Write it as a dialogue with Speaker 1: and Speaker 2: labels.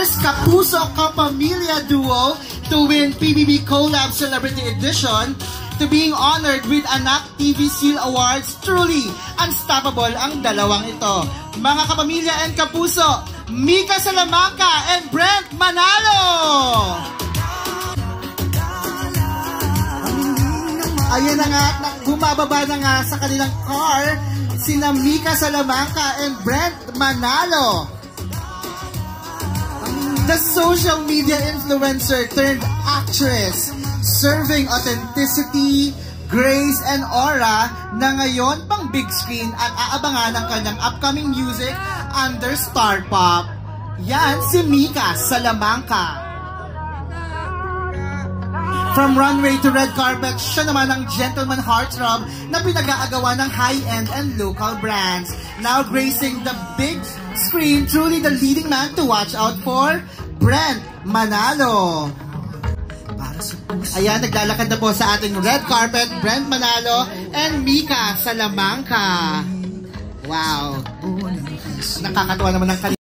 Speaker 1: first Kapuso Kapamilya duo to win PBB Collab Celebrity Edition, to being honored with Anak TV Seal Awards. Truly unstoppable ang dalawang ito. Mga kapamilya and kapuso, Mika Salamanca and Brent Manalo! Ayan na nga, bumababa na nga sa kanilang car sina Mika Salamanca and Brent Manalo. The social media influencer turned actress, serving authenticity, grace, and aura na ngayon pang big screen at aabangan ng kanyang upcoming music under Star Pop. Yan si Mika Salamanca. From runway to red carpet, siya naman ang gentleman heartthrob na pinag-aagawa ng high-end and local brands. Now gracing the big screen, truly the leading man to watch out for, Brent Manalo. Ayan, naglalakad na po sa ating red carpet, Brent Manalo and Mika Salamanca. Wow. Nakakatuwa naman ang